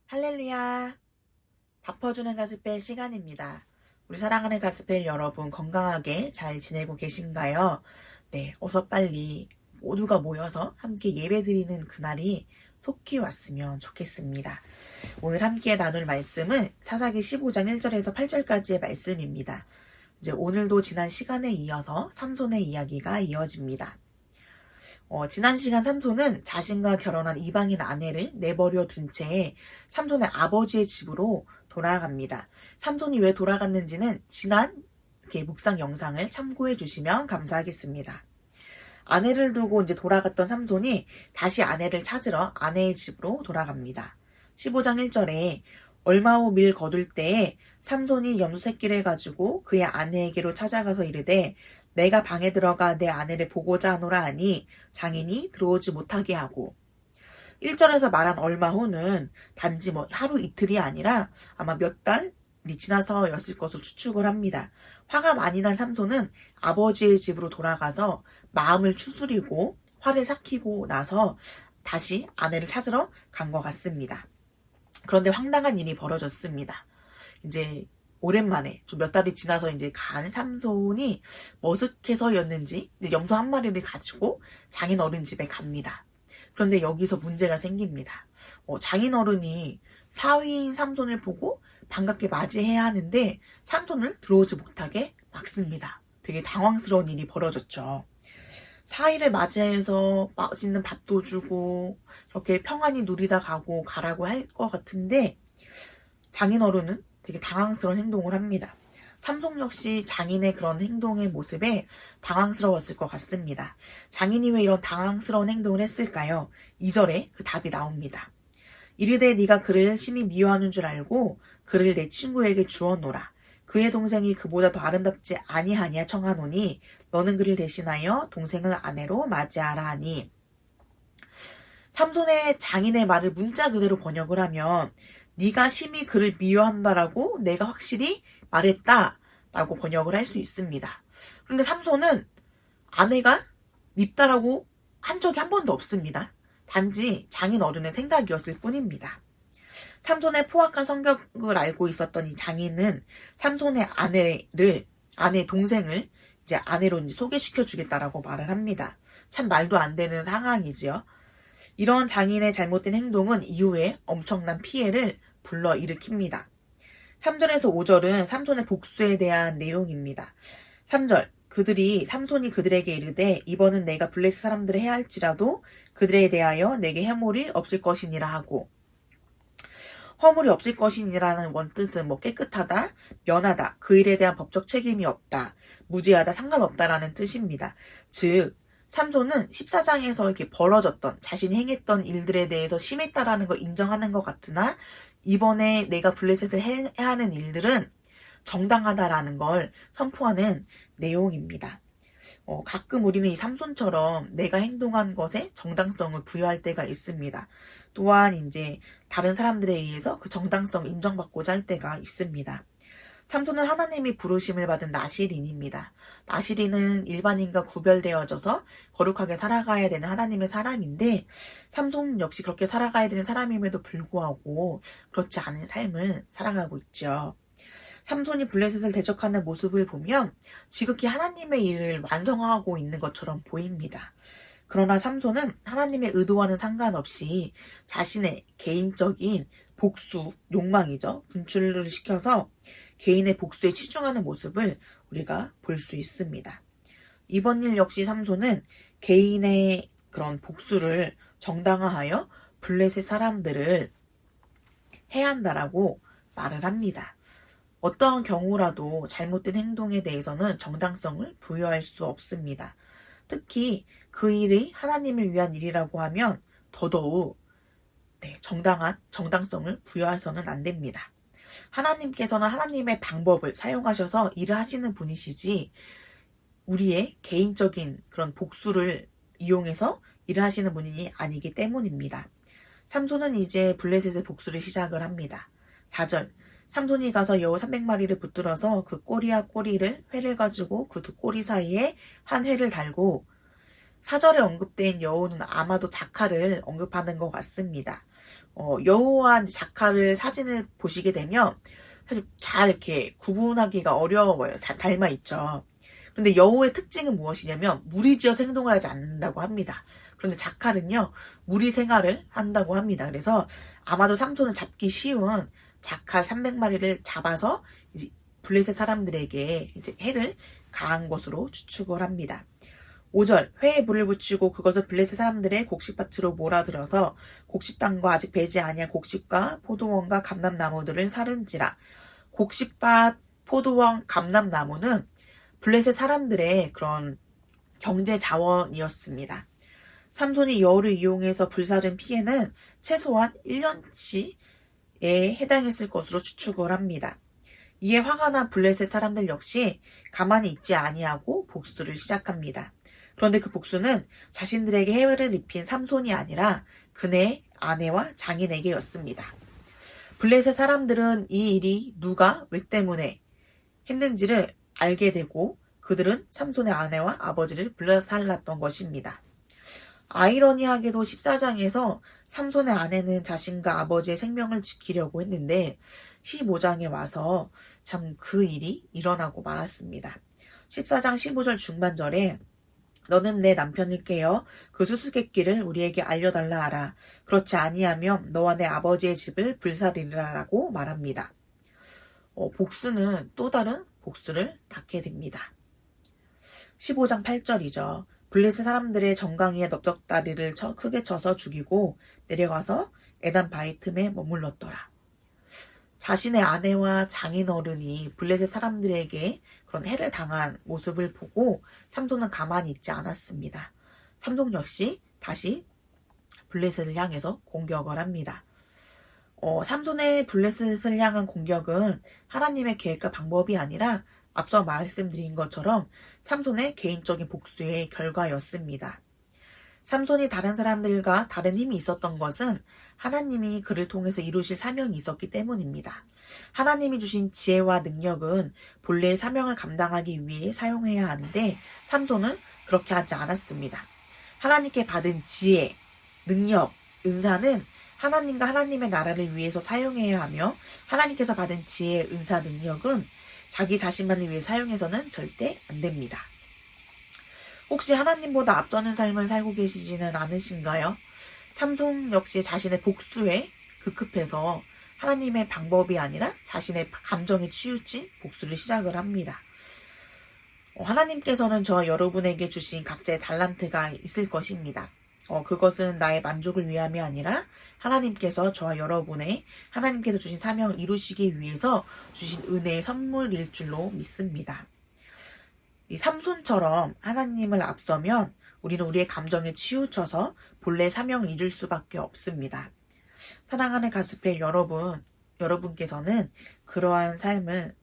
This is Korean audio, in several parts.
할렐루야. 밥 퍼주는 가스펠 시간입니다. 우리 사랑하는 가스펠 여러분 건강하게 잘 지내고 계신가요? 네, 어서 빨리 모두가 모여서 함께 예배드리는 그날이 속히 왔으면 좋겠습니다. 오늘 함께 나눌 말씀은 사사기 15장 1절에서 8절까지의 말씀입니다. 이제 오늘도 지난 시간에 이어서 삼손의 이야기가 이어집니다. 지난 시간 삼손은 자신과 결혼한 이방인 아내를 내버려 둔 채 삼손의 아버지의 집으로 돌아갑니다. 삼손이 왜 돌아갔는지는 지난 묵상 영상을 참고해 주시면 감사하겠습니다. 아내를 두고 이제 돌아갔던 삼손이 다시 아내를 찾으러 아내의 집으로 돌아갑니다. 15장 1절에 얼마 후 밀 거둘 때에 삼손이 염소 새끼를 가지고 그의 아내에게로 찾아가서 이르되 내가 방에 들어가 내 아내를 보고자 하노라 하니 장인이 들어오지 못하게 하고 1절에서 말한 얼마 후는 단지 하루 이틀이 아니라 아마 몇 달이 지나서였을 것으로 추측을 합니다. 화가 많이 난 삼손은 아버지의 집으로 돌아가서 마음을 추스리고 화를 삭히고 나서 다시 아내를 찾으러 간 것 같습니다. 그런데 황당한 일이 벌어졌습니다. 이제 오랜만에 좀 몇 달이 지나서 이제 간 삼손이 머쓱해서였는지 염소 한 마리를 가지고 장인 어른 집에 갑니다. 그런데 여기서 문제가 생깁니다. 장인 어른이 사위인 삼손을 보고 반갑게 맞이해야 하는데 삼손을 들어오지 못하게 막습니다. 되게 당황스러운 일이 벌어졌죠. 사위를 맞이해서 맛있는 밥도 주고 이렇게 평안히 누리다 가라고 할 것 같은데 장인 어른은 되게 당황스러운 행동을 합니다. 삼손 역시 장인의 그런 행동의 모습에 당황스러웠을 것 같습니다. 장인이 왜 이런 당황스러운 행동을 했을까요? 2절에 그 답이 나옵니다. 이르되 네가 그를 심히 미워하는 줄 알고 그를 내 친구에게 주었노라. 그의 동생이 그보다 더 아름답지 아니하냐 청하노니 너는 그를 대신하여 동생을 아내로 맞이하라 하니 삼손의 장인의 말을 문자 그대로 번역을 하면 네가 심히 그를 미워한다라고 내가 확실히 말했다라고 번역을 할 수 있습니다. 그런데 삼손은 아내가 밉다라고 한 적이 한 번도 없습니다. 단지 장인 어른의 생각이었을 뿐입니다. 삼손의 포악한 성격을 알고 있었던 이 장인은 삼손의 아내 동생을 이제 아내로 이제 소개시켜 주겠다라고 말을 합니다. 참 말도 안 되는 상황이지요. 이런 장인의 잘못된 행동은 이후에 엄청난 피해를 불러일으킵니다. 3절에서 5절은 삼손의 복수에 대한 내용입니다. 3절 삼손이 그들에게 이르되 이번은 내가 블레셋 사람들을 해할지라도 그들에 대하여 내게 허물이 없을 것이니라 하고 허물이 없을 것이니라는 원뜻은 깨끗하다, 면하다, 그 일에 대한 법적 책임이 없다, 무죄하다, 상관없다라는 뜻입니다. 즉 삼손은 14장에서 이렇게 벌어졌던 자신이 행했던 일들에 대해서 심했다라는 걸 인정하는 것 같으나 이번에 내가 블레셋을 해야 하는 일들은 정당하다라는 걸 선포하는 내용입니다. 가끔 우리는 이 삼손처럼 내가 행동한 것에 정당성을 부여할 때가 있습니다. 또한 이제 다른 사람들에 의해서 그 정당성을 인정받고자 할 때가 있습니다. 삼손은 하나님이 부르심을 받은 나시린입니다. 나시린은 일반인과 구별되어져서 거룩하게 살아가야 되는 하나님의 사람인데 삼손 역시 그렇게 살아가야 되는 사람임에도 불구하고 그렇지 않은 삶을 살아가고 있죠. 삼손이 블레셋을 대적하는 모습을 보면 지극히 하나님의 일을 완성하고 있는 것처럼 보입니다. 그러나 삼손은 하나님의 의도와는 상관없이 자신의 개인적인 복수, 욕망이죠. 분출을 시켜서 개인의 복수에 치중하는 모습을 우리가 볼 수 있습니다. 이번 일 역시 삼손은 개인의 그런 복수를 정당화하여 블레셋 사람들을 해야 한다라고 말을 합니다. 어떠한 경우라도 잘못된 행동에 대해서는 정당성을 부여할 수 없습니다. 특히 그 일이 하나님을 위한 일이라고 하면 더더욱 정당성을 부여해서는 안 됩니다. 하나님께서는 하나님의 방법을 사용하셔서 일을 하시는 분이시지 우리의 개인적인 그런 복수를 이용해서 일을 하시는 분이 아니기 때문입니다. 삼손은 이제 블레셋의 복수를 시작을 합니다. 4절 삼손이 가서 여우 300마리를 붙들어서 그 꼬리와 꼬리를 회를 가지고 그 두 꼬리 사이에 한 회를 달고 4절에 언급된 여우는 아마도 자칼을 언급하는 것 같습니다. 여우와 이제 자카를 사진을 보시게 되면 사실 잘 이렇게 구분하기가 어려워요. 다 닮아 있죠. 그런데 여우의 특징은 무엇이냐면 무리지어 행동을 하지 않는다고 합니다. 그런데 자칼은요, 무리 생활을 한다고 합니다. 그래서 아마도 삼손을 잡기 쉬운 자칼 300마리를 잡아서 이제 블레셋 사람들에게 이제 해를 가한 것으로 추측을 합니다. 5절 회에 불을 붙이고 그것을 블레셋 사람들의 곡식밭으로 몰아들여서 곡식 땅과 아직 배지 아니한 곡식과 포도원과 감람나무들을 사른지라. 곡식밭, 포도원, 감람나무는 블레셋 사람들의 그런 경제 자원이었습니다. 삼손이 여우를 이용해서 불사른 피해는 최소한 1년치에 해당했을 것으로 추측을 합니다. 이에 화가 난 블레셋 사람들 역시 가만히 있지 아니하고 복수를 시작합니다. 그런데 그 복수는 자신들에게 해를 입힌 삼손이 아니라 그네 아내와 장인에게였습니다. 블레셋 사람들은 이 일이 누가 왜 때문에 했는지를 알게 되고 그들은 삼손의 아내와 아버지를 불살랐던 것입니다. 아이러니하게도 14장에서 삼손의 아내는 자신과 아버지의 생명을 지키려고 했는데 15장에 와서 참 그 일이 일어나고 말았습니다. 14장 15절 중반절에 너는 내 남편을 깨어 그 수수께끼를 우리에게 알려달라 하라. 그렇지 아니하면 너와 내 아버지의 집을 불살리라라고 말합니다. 복수는 또 다른 복수를 닫게 됩니다. 15장 8절이죠. 블레셋 사람들의 정강 위에 넓적다리를 크게 쳐서 죽이고 내려가서 에단 바위 틈에 머물렀더라. 자신의 아내와 장인어른이 블레셋 사람들에게 그런 해를 당한 모습을 보고 삼손은 가만히 있지 않았습니다. 삼손 역시 다시 블레셋을 향해서 공격을 합니다. 삼손의 블레셋을 향한 공격은 하나님의 계획과 방법이 아니라 앞서 말씀드린 것처럼 삼손의 개인적인 복수의 결과였습니다. 삼손이 다른 사람들과 다른 힘이 있었던 것은 하나님이 그를 통해서 이루실 사명이 있었기 때문입니다. 하나님이 주신 지혜와 능력은 본래의 사명을 감당하기 위해 사용해야 하는데 삼손은 그렇게 하지 않았습니다. 하나님께 받은 지혜, 능력, 은사는 하나님과 하나님의 나라를 위해서 사용해야 하며 하나님께서 받은 지혜, 은사, 능력은 자기 자신만을 위해 사용해서는 절대 안 됩니다. 혹시 하나님보다 앞서는 삶을 살고 계시지는 않으신가요? 삼손 역시 자신의 복수에 급급해서 하나님의 방법이 아니라 자신의 감정에 치우친 복수를 시작을 합니다. 하나님께서는 저와 여러분에게 주신 각자의 달란트가 있을 것입니다. 그것은 나의 만족을 위함이 아니라 하나님께서 저와 여러분의 하나님께서 주신 사명을 이루시기 위해서 주신 은혜의 선물일 줄로 믿습니다. 이 삼손처럼 하나님을 앞서면 우리는 우리의 감정에 치우쳐서 본래의 사명을 이룰 수밖에 없습니다. 사랑하는 가스펠 여러분께서는 그러한 삶을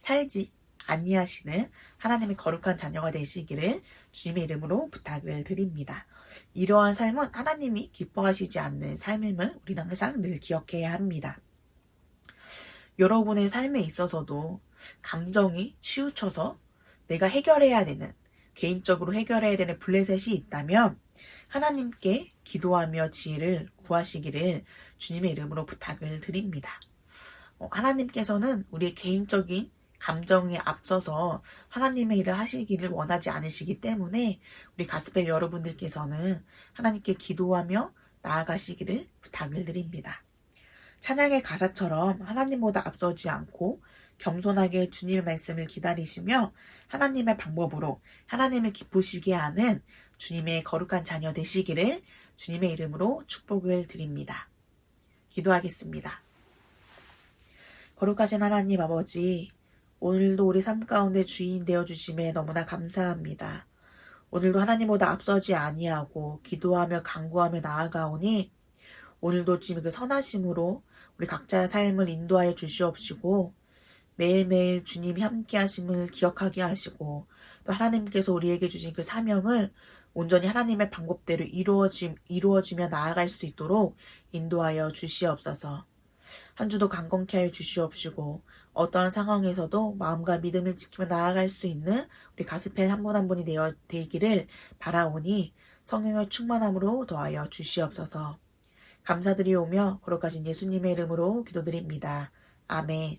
살지 아니하시는 하나님의 거룩한 자녀가 되시기를 주님의 이름으로 부탁을 드립니다. 이러한 삶은 하나님이 기뻐하시지 않는 삶임을 우리는 항상 늘 기억해야 합니다. 여러분의 삶에 있어서도 감정이 치우쳐서 내가 해결해야 되는, 개인적으로 해결해야 되는 블레셋이 있다면 하나님께 기도하며 지혜를 구하시기를 주님의 이름으로 부탁을 드립니다. 하나님께서는 우리의 개인적인 감정에 앞서서 하나님의 일을 하시기를 원하지 않으시기 때문에 우리 가스펠 여러분들께서는 하나님께 기도하며 나아가시기를 부탁을 드립니다. 찬양의 가사처럼 하나님보다 앞서지 않고 겸손하게 주님의 말씀을 기다리시며 하나님의 방법으로 하나님을 기쁘시게 하는 주님의 거룩한 자녀 되시기를 주님의 이름으로 축복을 드립니다. 기도하겠습니다. 거룩하신 하나님 아버지, 오늘도 우리 삶 가운데 주인 되어주심에 너무나 감사합니다. 오늘도 하나님보다 앞서지 아니하고 기도하며 간구하며 나아가오니 오늘도 주님의 그 선하심으로 우리 각자의 삶을 인도하여 주시옵시고 매일매일 주님이 함께 하심을 기억하게 하시고 또 하나님께서 우리에게 주신 그 사명을 온전히 하나님의 방법대로 이루어지며 나아갈 수 있도록 인도하여 주시옵소서. 한 주도 강건케 하여 주시옵시고 어떠한 상황에서도 마음과 믿음을 지키며 나아갈 수 있는 우리 가스펠 한 분 한 분이 되기를 바라오니 성령의 충만함으로 더하여 주시옵소서. 감사드리오며 거룩하신 예수님의 이름으로 기도드립니다. 아멘.